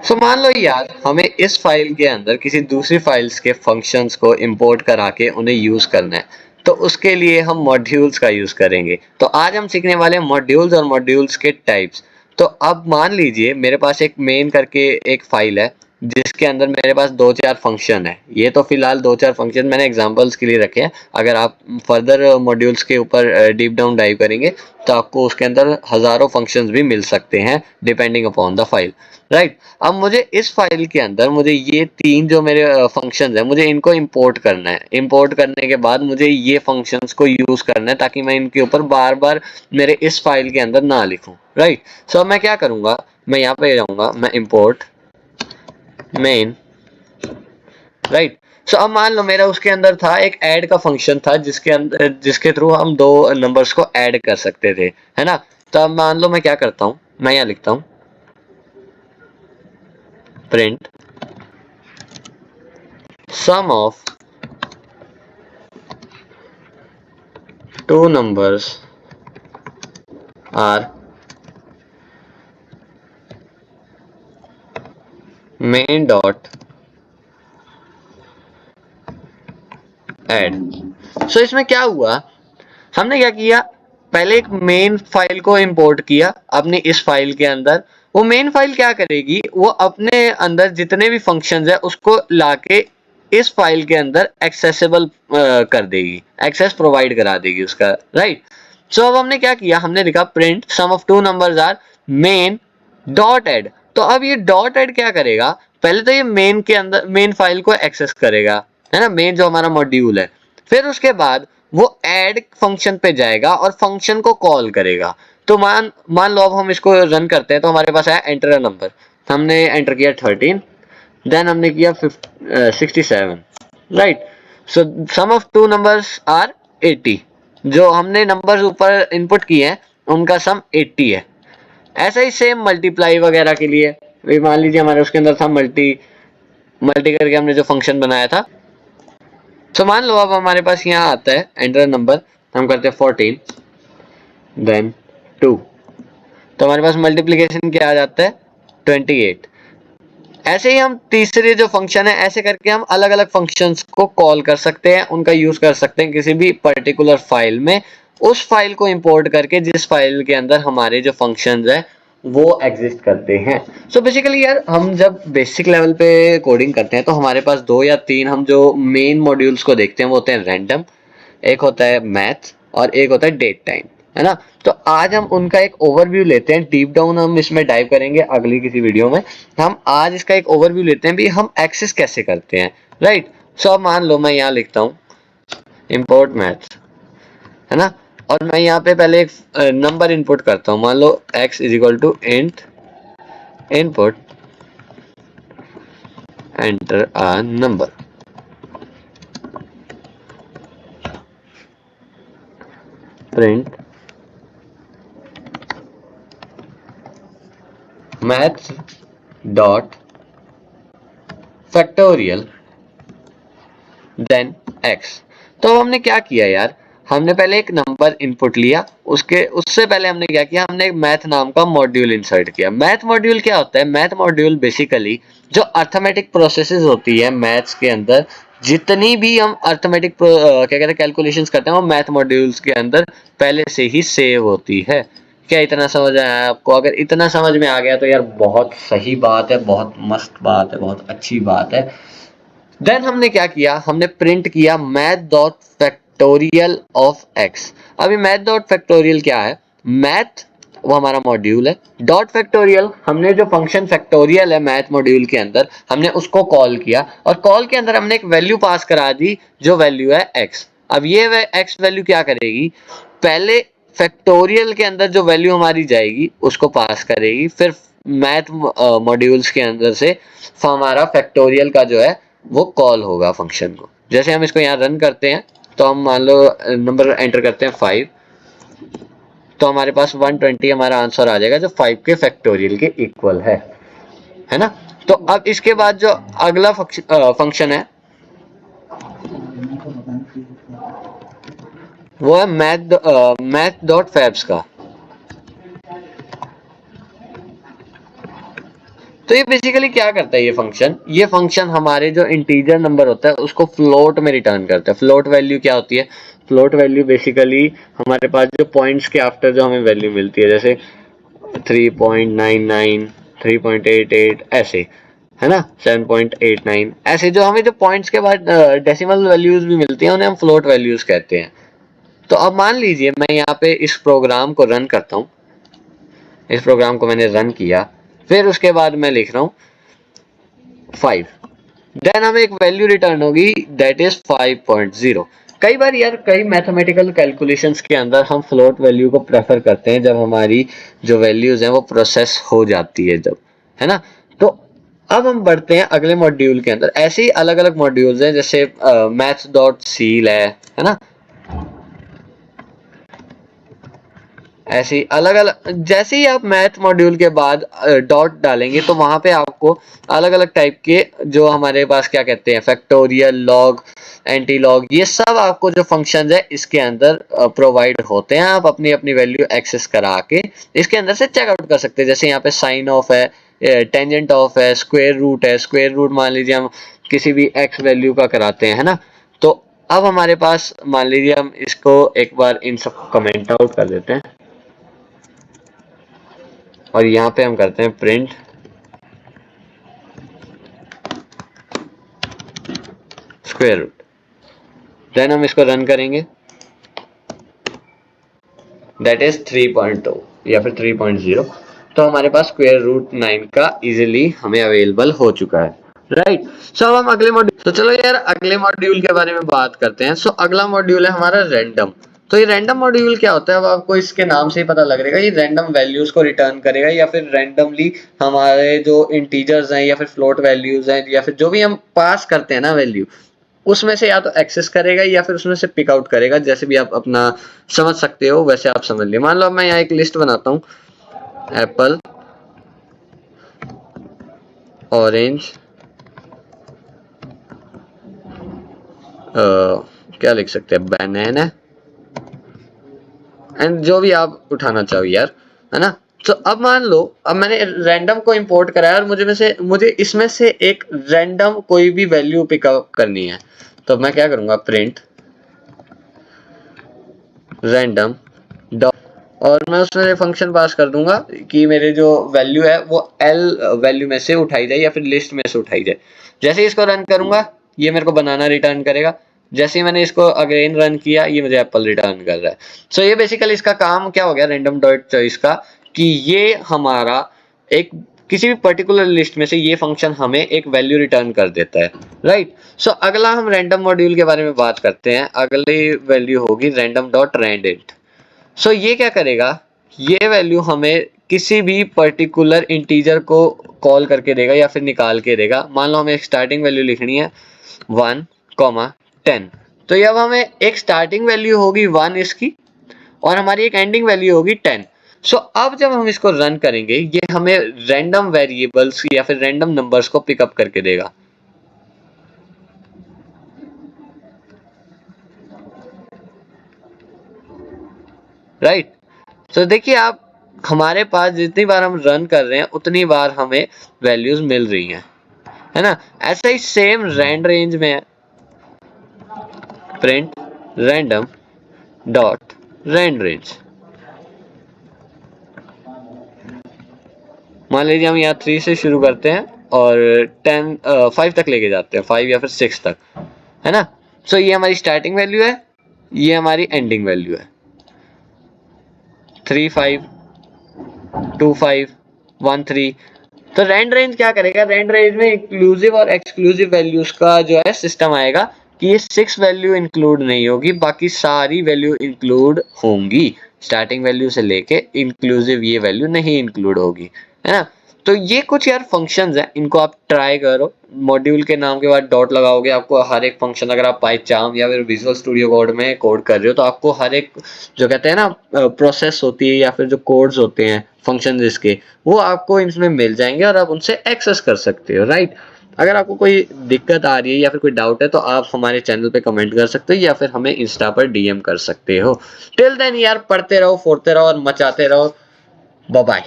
सो मान लो यार हमें इस फाइल के अंदर किसी दूसरी फाइल्स के फंक्शंस को इंपोर्ट करा के उन्हें यूज करना है, तो उसके लिए हम मॉड्यूल्स का यूज करेंगे। तो आज हम सीखने वाले हैं मॉड्यूल्स और मॉड्यूल्स के टाइप्स। तो अब मान लीजिए मेरे पास एक मेन करके एक फाइल है जिसके अंदर मेरे पास दो चार फंक्शन है। ये तो फिलहाल दो चार फंक्शन मैंने एग्जांपल्स के लिए रखे हैं। अगर आप फर्दर मॉड्यूल्स के ऊपर डीप डाउन डाइव करेंगे तो आपको उसके अंदर हजारों फंक्शंस भी मिल सकते हैं depending upon the file, right. अब मुझे इस फाइल के अंदर मुझे ये तीन जो मेरे फंक्शंस है मुझे इनको इंपोर्ट करना है। इंपोर्ट करने के बाद मुझे ये फंक्शंस को यूज करना है ताकि मैं इनके ऊपर बार बार मेरे इस फाइल के अंदर ना लिखूं, राइट। सो मैं क्या करूंगा, मैं यहाँ पे जाऊंगा, मैं इंपोर्ट मेन, राइट। सो अब मान लो मेरा उसके अंदर था एक ऐड का फंक्शन था जिसके अंदर जिसके थ्रू हम दो नंबर्स को ऐड कर सकते थे, है ना। तो अब मान लो मैं क्या करता हूँ, मैं यहाँ लिखता हूँ print sum of two numbers are main dot add। सो इसमें क्या हुआ, हमने क्या किया, पहले एक मेन फाइल को इंपोर्ट किया अपनी इस फाइल के अंदर। वो मेन फाइल क्या करेगी, वो अपने अंदर जितने भी फंक्शंस है उसको लाके इस फाइल के अंदर एक्सेसिबल कर देगी, एक्सेस प्रोवाइड करा देगी उसका, राइट। सो अब हमने क्या किया, हमने लिखा print sum of two numbers are main dot add. तो अब ये डॉट एड क्या करेगा, पहले तो ये मेन के अंदर मेन फाइल को एक्सेस करेगा, है ना, मेन जो हमारा मॉड्यूल है। फिर उसके बाद वो ऐड फंक्शन पे जाएगा और फंक्शन को कॉल करेगा। तो मान मान लो अब हम इसको रन करते हैं तो हमारे पास है एंटर अ नंबर। हमने एंटर किया 13, देन हमने किया 67, right. So sum of two numbers are 80। जो हमने नंबर्स ऊपर इनपुट किए हैं उनका सम 80 है। ऐसा ही सेम मल्टीप्लाई वगैरह के लिए भी मान लीजिए हमारे उसके अंदर था मल्टी, मल्टी करके हमने जो फंक्शन बनाया था। तो मान लो अब हमारे पास यहाँ आता है एंटर नंबर, हम करते हैं 14 देन 2, तो हमारे पास मल्टीप्लिकेशन क्या आ जाता है 28। ऐसे ही हम तीसरे जो फंक्शन है ऐसे करके हम अलग अलग फंक्शंस को कॉल कर सकते हैं, उनका यूज कर सकते हैं किसी भी पर्टिकुलर फाइल में, उस फाइल को इंपोर्ट करके जिस फाइल के अंदर हमारे जो फंक्शंस है वो एग्जिस्ट करते हैं। सो बेसिकली यार हम जब बेसिक लेवल पे कोडिंग करते हैं तो हमारे पास दो या तीन हम जो मेन मॉड्यूल्स को देखते हैं वो होते हैं रैंडम, एक होता है मैथ और एक होता है डेट टाइम, है ना। तो आज हम उनका एक ओवरव्यू लेते हैं, डीप डाउन हम इसमें डाइव करेंगे अगली किसी वीडियो में। हम आज इसका एक ओवरव्यू लेते हैं भी हम एक्सेस कैसे करते हैं, राइट। सो अब मान लो मैं यहाँ लिखता हूँ इंपोर्ट मैथ्स, है ना, और मैं यहाँ पे पहले एक नंबर इनपुट करता हूँ, मान लो x is equal to int input enter a number, print maths dot factorial then x। तो हमने क्या किया यार, हमने पहले एक नंबर इनपुट लिया, उसके उससे पहले हमने क्या किया, हमने एक मैथ नाम का मॉड्यूल इंसर्ट किया। मैथ मॉड्यूल क्या होता है, मैथ मॉड्यूल बेसिकली जो अर्थमेटिक प्रोसेसेस होती है मैथ्स के अंदर, जितनी भी हम अर्थमेटिक क्या कहते हैं कैलकुलेशंस करते हैं वो मैथ मॉड्यूल्स के अंदर पहले से ही सेव होती है। क्या इतना समझ आया आपको? अगर इतना समझ में आ गया तो यार बहुत सही बात है, बहुत मस्त बात है, बहुत अच्छी बात है। देन हमने क्या किया, हमने प्रिंट किया math dot factorial of x. अभी मैथ डॉट फैक्टोरियल क्या है, मैथ वो हमारा मॉड्यूल है, डॉट फैक्टोरियल हमने जो फंक्शन फैक्टोरियल है मैथ मॉड्यूल के अंदर हमने उसको कॉल किया, और कॉल के अंदर हमने एक वैल्यू पास करा दी जो वैल्यू है एक्स। अब ये एक्स वैल्यू क्या करेगी, पहले फैक्टोरियल के अंदर जो वैल्यू हमारी जाएगी उसको पास करेगी, फिर मैथ मॉड्यूल्स के अंदर से हमारा फैक्टोरियल का जो है वो कॉल होगा फंक्शन को। जैसे हम इसको यहाँ रन करते हैं तो हम मान लो नंबर एंटर करते हैं 5, तो हमारे पास 120 हमारा आंसर आ जाएगा जो 5 के फैक्टोरियल के इक्वल है ना। तो अब इसके बाद जो अगला फंक्शन है वो है मैथ डॉट फैब्स का। तो ये बेसिकली क्या करता है ये फंक्शन हमारे जो इंटीजर नंबर होता है उसको फ्लोट में रिटर्न करता है। फ्लोट वैल्यू क्या होती है? फ्लोट वैल्यू बेसिकली हमारे पास जो पॉइंट्स के आफ्टर जो हमें वैल्यू मिलती है, जैसे 3.99, 3.88 ऐसे, है ना, 7.89 ऐसे जो हमें जो पॉइंट्स के बाद डेसिमल वैल्यूज भी मिलती हैं उन्हें हम फ्लोट वैल्यूज कहते हैं। तो अब मान लीजिए मैं यहाँ पे इस प्रोग्राम को रन करता हूँ, इस प्रोग्राम को मैंने रन किया, फिर उसके बाद मैं लिख रहा हूँ 5, देन हमें एक वैल्यू रिटर्न होगी दैट इज 5.0। कई बार यार कई मैथमेटिकल कैलकुलेशंस के अंदर हम फ्लोट वैल्यू को प्रेफर करते हैं जब हमारी जो वैल्यूज हैं वो प्रोसेस हो जाती है जब, है ना। तो अब हम बढ़ते हैं अगले मॉड्यूल के अंदर। ऐसे ही अलग अलग मॉड्यूल्स हैं, जैसे maths.ceil है ना, ऐसे ही अलग अलग, जैसे ही आप मैथ मॉड्यूल के बाद डॉट डालेंगे तो वहां पे आपको अलग अलग टाइप के जो हमारे पास क्या कहते हैं फैक्टोरियल, लॉग, एंटी लॉग, ये सब आपको जो फंक्शंस है इसके अंदर प्रोवाइड होते हैं। आप अपनी अपनी वैल्यू एक्सेस करा के इसके अंदर से चेकआउट कर सकते हैं। जैसे यहाँ पे साइन ऑफ है, टेंजेंट ऑफ है, स्क्वायर रूट है। स्क्वायर रूट मान लीजिए हम किसी भी एक्स वैल्यू का कराते हैं, है ना। तो अब हमारे पास मान लीजिए हम इसको एक बार इन सब कमेंट आउट कर देते हैं और यहाँ पे हम करते हैं प्रिंट स्क्वायर रूट, देन हम इसको रन करेंगे, दैट इज 3.2 या फिर 3.0। तो हमारे पास स्क्वायर रूट 9 का इजीली हमें अवेलेबल हो चुका है, राइट। सो अब हम अगले मॉड्यूल, तो चलो यार अगले मॉड्यूल के बारे में बात करते हैं। सो अगला मॉड्यूल है हमारा रैंडम। तो ये रैंडम मॉड्यूल क्या होता है, अब आपको इसके नाम से ही पता लग रहेगा, ये रैंडम वैल्यूज को रिटर्न करेगा या फिर रैंडमली हमारे जो इंटीजर्स हैं या फिर फ्लोट वैल्यूज हैं या फिर जो भी हम पास करते हैं ना वैल्यू, उसमें से या तो एक्सेस करेगा या फिर उसमें से पिक आउट करेगा। जैसे भी आप अपना समझ सकते हो वैसे आप समझ लिए। मान लो मैं यहाँ एक लिस्ट बनाता हूँ, एप्पल, ऑरेंज, क्या लिख सकते हैं, बनाना, एंड जो भी आप उठाना चाहो यार, है ना। तो अब मान लो अब मैंने रैंडम को इंपोर्ट कराया और मुझे इसमें से एक रैंडम कोई भी वैल्यू पिकअप करनी है। तो मैं क्या करूंगा, प्रिंट रैंडम डॉट, और मैं उसमें फंक्शन पास कर दूंगा कि मेरे जो वैल्यू है वो एल वैल्यू में से उठाई जाए या फिर लिस्ट में से उठाई जाए। जैसे ही इसको रन करूंगा ये मेरे को बनाना रिटर्न करेगा। जैसे ही मैंने इसको अगेन रन किया ये मुझे एप्पल रिटर्न कर रहा है। सो ये बेसिकली इसका काम क्या हो गया रैंडम डॉट चॉइस का, कि ये हमारा एक किसी भी पर्टिकुलर लिस्ट में से ये फंक्शन हमें एक वैल्यू रिटर्न कर देता है, राइट। सो अगला हम रैंडम मॉड्यूल के बारे में बात करते हैं। अगली वैल्यू होगी रैंडम डॉट रैंडेंट। सो ये क्या करेगा, ये वैल्यू हमें किसी भी पर्टिकुलर इंटीजर को कॉल करके देगा या फिर निकाल के देगा। मान लो हमें एक स्टार्टिंग वैल्यू लिखनी है 1, 10, तो अब हमें एक स्टार्टिंग वैल्यू होगी 1 इसकी और हमारी एक एंडिंग वैल्यू होगी 10। सो अब जब हम इसको रन करेंगे ये हमें रैंडम वेरिएबल्स या फिर रैंडम नंबर्स को पिकअप करके देगा, राइट। तो देखिए आप, हमारे पास जितनी बार हम रन कर रहे हैं उतनी बार हमें वैल्यूज मिल रही हैं, है ना। ऐसा ही सेम रैंड रेंज में है, print random dot rand range. मान लीजिए हम यहाँ 3 से शुरू करते हैं और 5 तक लेके जाते हैं, 5 या फिर 6 तक, है ना। सो ये हमारी स्टार्टिंग वैल्यू है, ये हमारी एंडिंग वैल्यू है, 3, 5, 2, 5, 1, 3। तो रैंड रेंज क्या करेगा, रैंड रेंज में इंक्लूसिव और एक्सक्लूसिव वैल्यूज का जो है सिस्टम आएगा कि ये 6 वैल्यू इंक्लूड नहीं होगी, बाकी सारी वैल्यू इंक्लूड होंगी। स्टार्टिंग वैल्यू से लेके इंक्लूसिव ये वैल्यू नहीं इंक्लूड होगी, है ना। तो ये कुछ यार फंक्शंस हैं, इनको आप ट्राई करो। मॉड्यूल के नाम के बाद डॉट लगाओगे, आपको हर एक फंक्शन, अगर आप पाइचार्म या फिर विजुअल स्टूडियो कोड में कोड कर रहे हो तो आपको हर एक जो कहते हैं ना प्रोसेस होती है या फिर जो कोड्स होते हैं फंक्शन इसके, वो आपको इसमें मिल जाएंगे और आप उनसे एक्सेस कर सकते हो, राइट। अगर आपको कोई दिक्कत आ रही है या फिर कोई डाउट है तो आप हमारे चैनल पे कमेंट कर सकते हो या फिर हमें इंस्टा पर डीएम कर सकते हो। टिल देन यार पढ़ते रहो, फोड़ते रहो और मचाते रहो। Bye bye.